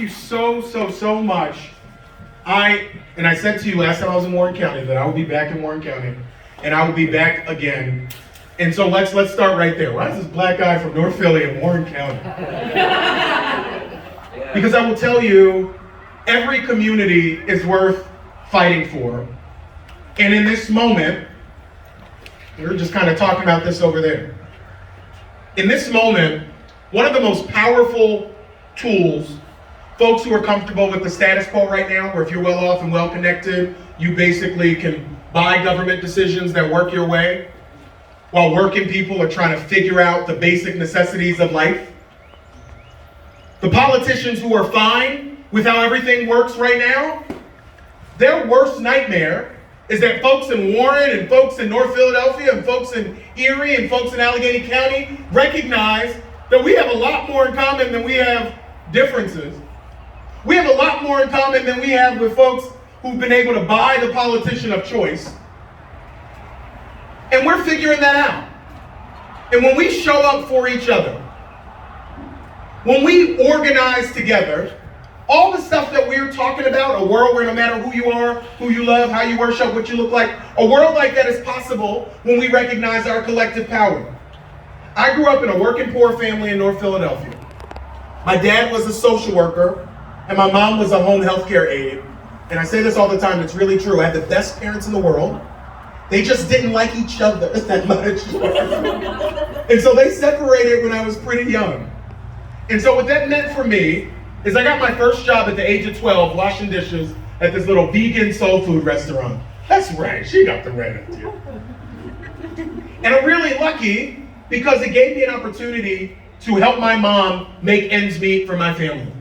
you so much. I said to you last time I was in Warren County that I will be back in Warren County, and I will be back again. And so let's start right there. Why is this black guy from North Philly in Warren County? Because I will tell you, every community is worth fighting for. And in this moment, we were just kind of talking about this over there. In this moment, one of the most powerful tools, folks who are comfortable with the status quo right now, where if you're well off and well connected, you basically can buy government decisions that work your way, while working people are trying to figure out the basic necessities of life. The politicians who are fine with how everything works right now, their worst nightmare is that folks in Warren and folks in North Philadelphia and folks in Erie and folks in Allegheny County recognize that we have a lot more in common than we have differences. We have a lot more in common than we have with folks who've been able to buy the politician of choice. And we're figuring that out. And when we show up for each other, when we organize together, all the stuff that we're talking about, a world where no matter who you are, who you love, how you worship, what you look like, a world like that is possible when we recognize our collective power. I grew up in a working poor family in North Philadelphia. My dad was a social worker, and my mom was a home health care aide. And I say this all the time, it's really true. I had the best parents in the world. They just didn't like each other that much. And so they separated when I was pretty young. And so what that meant for me is I got my first job at the age of 12 washing dishes at this little vegan soul food restaurant. That's right, she got the right idea. And I'm really lucky because it gave me an opportunity to help my mom make ends meet for my family.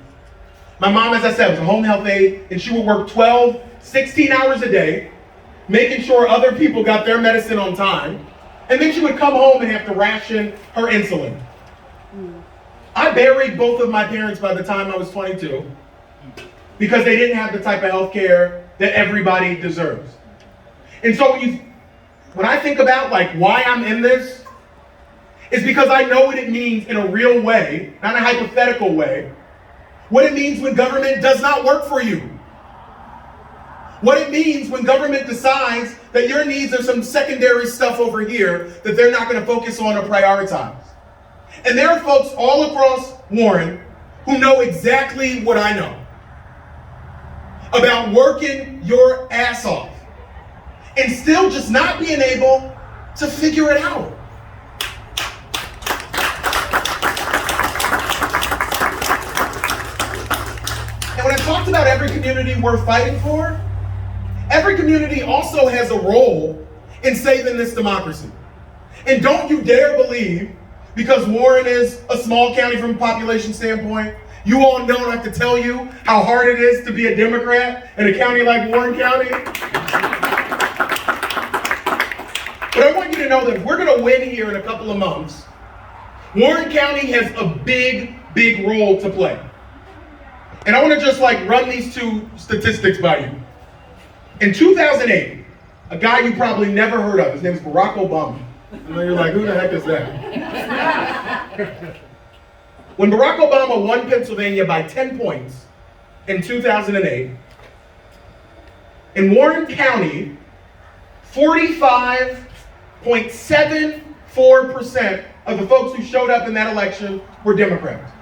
My mom, as I said, was a home health aide, and she would work 12, 16 hours a day, making sure other people got their medicine on time, and then she would come home and have to ration her insulin. I buried both of my parents by the time I was 22 because they didn't have the type of health care that everybody deserves. And so when I think about like why I'm in this, it's because I know what it means in a real way, not a hypothetical way, what it means when government does not work for you. What it means when government decides that your needs are some secondary stuff over here that they're not going to focus on or prioritize. And there are folks all across Warren who know exactly what I know about working your ass off and still just not being able to figure it out. And when I talked about every community worth fighting for, every community also has a role in saving this democracy. And don't you dare believe, because Warren is a small county from a population standpoint, you all don't have to tell you how hard it is to be a Democrat in a county like Warren County. But I want you to know that if we're going to win here in a couple of months, Warren County has a big role to play. And I want to just run these two statistics by you. In 2008, a guy you probably never heard of, his name is Barack Obama. And you're like, who the heck is that? When Barack Obama won Pennsylvania by 10 points in 2008, in Warren County, 45.74% of the folks who showed up in that election were Democrats.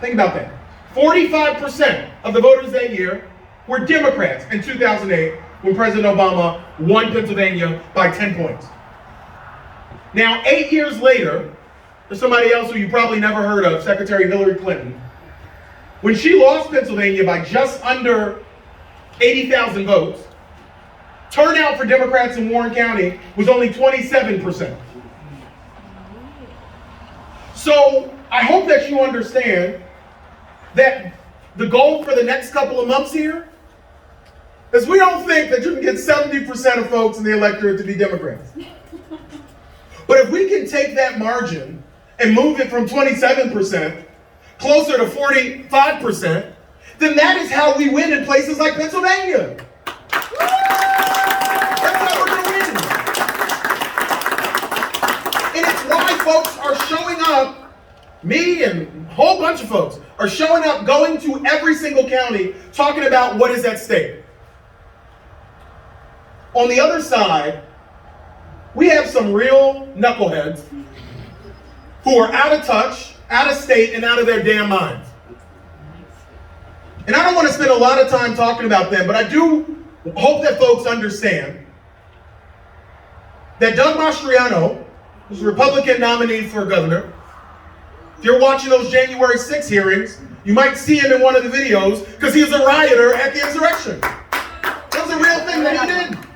Think about that. 45% of the voters that year were Democrats in 2008 when President Obama won Pennsylvania by 10 points. Now, 8 years later, there's somebody else who you probably never heard of, Secretary Hillary Clinton. When she lost Pennsylvania by just under 80,000 votes, turnout for Democrats in Warren County was only 27%. So I hope that you understand that the goal for the next couple of months here is we don't think that you can get 70% of folks in the electorate to be Democrats. But if we can take that margin and move it from 27% closer to 45%, then that is how we win in places like Pennsylvania. That's how we're going to win. And it's why folks are showing up me and a whole bunch of folks are showing up, going to every single county, talking about what is at stake. On the other side, we have some real knuckleheads who are out of touch, out of state, and out of their damn minds. And I don't want to spend a lot of time talking about them, but I do hope that folks understand that Doug Mastriano, who's a Republican nominee for governor, if you're watching those January 6 hearings, you might see him in one of the videos because he was a rioter at the insurrection. That was a real thing that he did.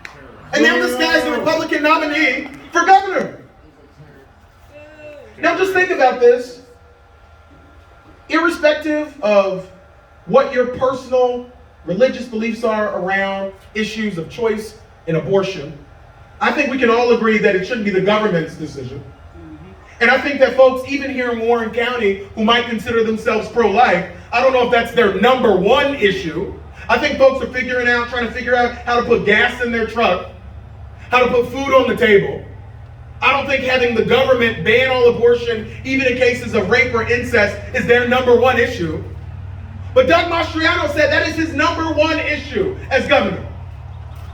And now this guy's the Republican nominee for governor. Now just think about this. Irrespective of what your personal religious beliefs are around issues of choice and abortion, I think we can all agree that it shouldn't be the government's decision. And I think that folks, even here in Warren County, who might consider themselves pro-life, I don't know if that's their number one issue. I think folks are trying to figure out how to put gas in their truck, how to put food on the table. I don't think having the government ban all abortion, even in cases of rape or incest, is their number one issue. But Doug Mastriano said that is his number one issue as governor,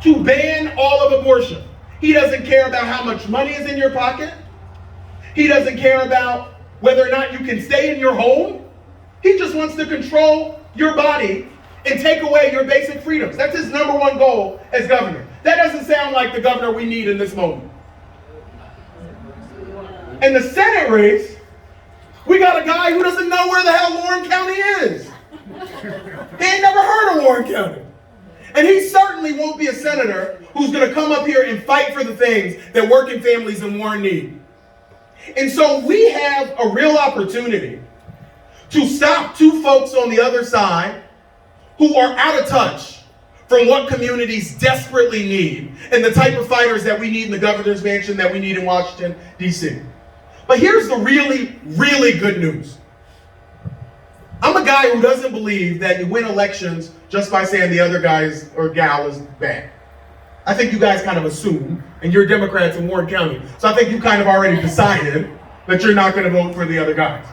to ban all of abortion. He doesn't care about how much money is in your pocket. He doesn't care about whether or not you can stay in your home. He just wants to control your body and take away your basic freedoms. That's his number one goal as governor. That doesn't sound like the governor we need in this moment. In the Senate race, we got a guy who doesn't know where the hell Warren County is. He ain't never heard of Warren County. And he certainly won't be a senator who's going to come up here and fight for the things that working families in Warren need. And so we have a real opportunity to stop two folks on the other side who are out of touch from what communities desperately need and the type of fighters that we need in the governor's mansion, that we need in Washington, D.C. But here's the really, really good news. I'm a guy who doesn't believe that you win elections just by saying the other guy or gal is bad. I think you guys kind of assume, and you're Democrats in Warren County, so I think you kind of already decided that you're not going to vote for the other guys.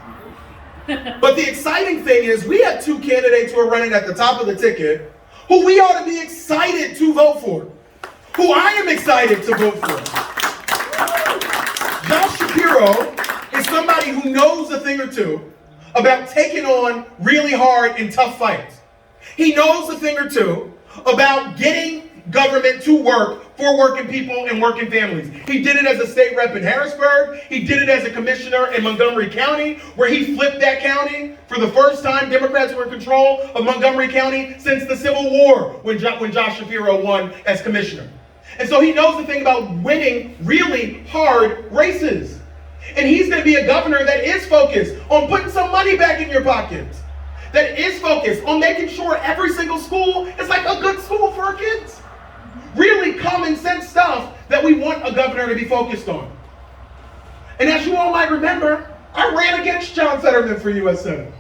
But the exciting thing is we have two candidates who are running at the top of the ticket who we ought to be excited to vote for, who I am excited to vote for. Josh Shapiro is somebody who knows a thing or two about taking on really hard and tough fights. He knows a thing or two about getting government to work for working people and working families. He did it as a state rep in Harrisburg. He did it as a commissioner in Montgomery County, where he flipped that county for the first time. Democrats were in control of Montgomery County since the Civil War when Josh Shapiro won as commissioner. And so he knows the thing about winning really hard races. And he's going to be a governor that is focused on putting some money back in your pockets, that is focused on making sure every single school is like a good school for our kids. Really common sense stuff that we want a governor to be focused on. And as you all might remember, I ran against John Fetterman for U.S. Senate.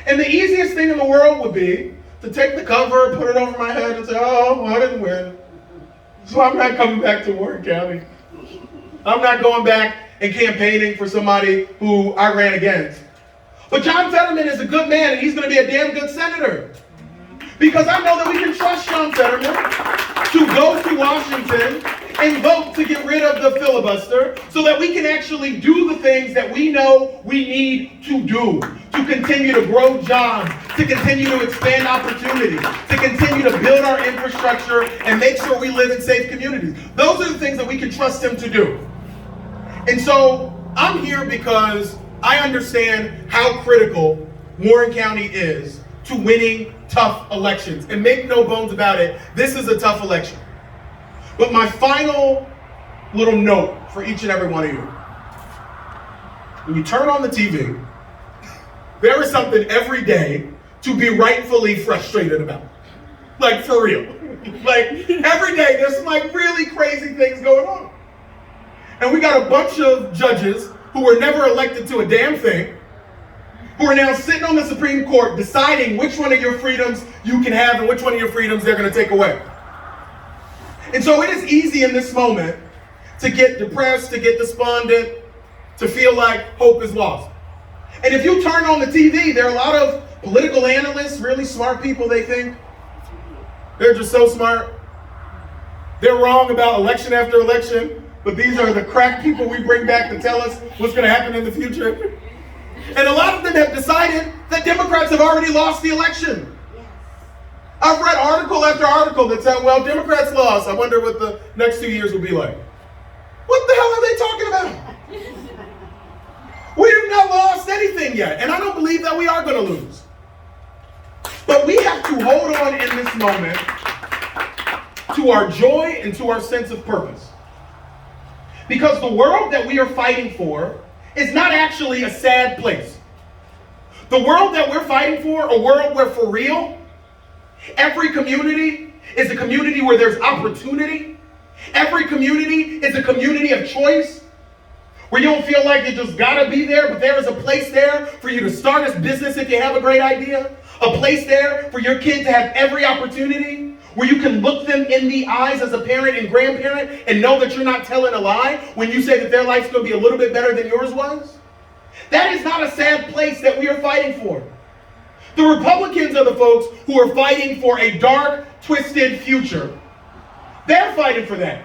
And the easiest thing in the world would be to take the cover, put it over my head and say, oh, well, I didn't win. So I'm not coming back to Warren County. I'm not going back and campaigning for somebody who I ran against. But John Fetterman is a good man, and he's going to be a damn good senator. Because I know that we can trust John Fetterman to go to Washington and vote to get rid of the filibuster so that we can actually do the things that we know we need to do, to continue to grow jobs, to continue to expand opportunities, to continue to build our infrastructure and make sure we live in safe communities. Those are the things that we can trust him to do. And so I'm here because I understand how critical Warren County is to winning tough elections. And make no bones about it, this is a tough election. But my final little note for each and every one of you. When you turn on the TV, there is something every day to be rightfully frustrated about. Like, for real. Like, every day there's some like really crazy things going on. And we got a bunch of judges who were never elected to a damn thing, who are now sitting on the Supreme Court deciding which one of your freedoms you can have and which one of your freedoms they're going to take away. And so it is easy in this moment to get depressed, to get despondent, to feel like hope is lost. And if you turn on the TV, there are a lot of political analysts, really smart people, they think. They're just so smart. They're wrong about election after election, but these are the crack people we bring back to tell us what's going to happen in the future. And a lot of them have decided that Democrats have already lost the election. I've read article after article that said, well, Democrats lost. I wonder what the next 2 years will be like. What the hell are they talking about? We have not lost anything yet, and I don't believe that we are going to lose. But we have to hold on in this moment to our joy and to our sense of purpose. Because the world that we are fighting for is not actually a sad place. The world that we're fighting for, a world where for real, every community is a community where there's opportunity. Every community is a community of choice, where you don't feel like you just gotta be there, but there is a place there for you to start a business if you have a great idea. A place there for your kid to have every opportunity, where you can look them in the eyes as a parent and grandparent and know that you're not telling a lie when you say that their life's gonna be a little bit better than yours was. That is not a sad place that we are fighting for. The Republicans are the folks who are fighting for a dark, twisted future. They're fighting for that.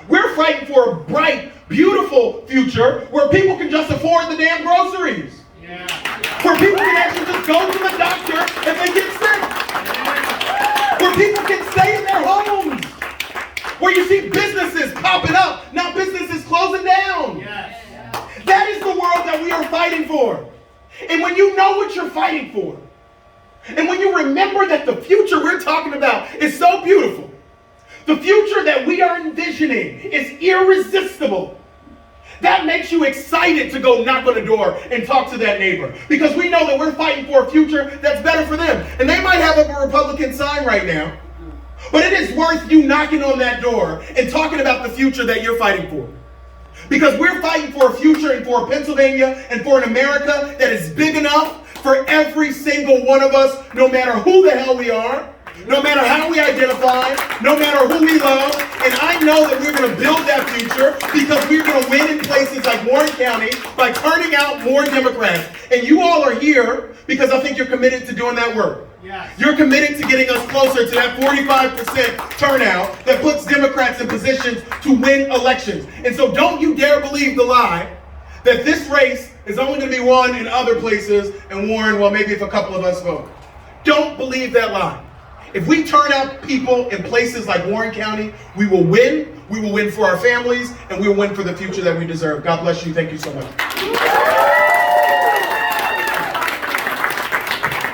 We're fighting for a bright, beautiful future where people can just afford the damn groceries. Yeah. Where people can actually just go to the doctor if they get sick. Yeah. Where people can stay in their homes. Where you see businesses popping up, not businesses closing down. Yes. That is the world that we are fighting for. And when you know what you're fighting for, and when you remember that the future we're talking about is so beautiful, the future that we are envisioning is irresistible, that makes you excited to go knock on the door and talk to that neighbor. Because we know that we're fighting for a future that's better for them. And they might have a Republican sign right now, but it is worth you knocking on that door and talking about the future that you're fighting for. Because we're fighting for a future and for a Pennsylvania and for an America that is big enough for every single one of us, no matter who the hell we are, no matter how we identify, no matter who we love. And I know that we're going to build that future because we're going to win in places like Warren County by turning out more Democrats. And you all are here because I think you're committed to doing that work. Yes. You're committed to getting us closer to that 45% turnout that puts Democrats in positions to win elections. And so don't you dare believe the lie that this race is only going to be won in other places and Warren, well, maybe if a couple of us vote. Don't believe that lie. If we turn out people in places like Warren County, we will win. We will win for our families, and we will win for the future that we deserve. God bless you. Thank you so much.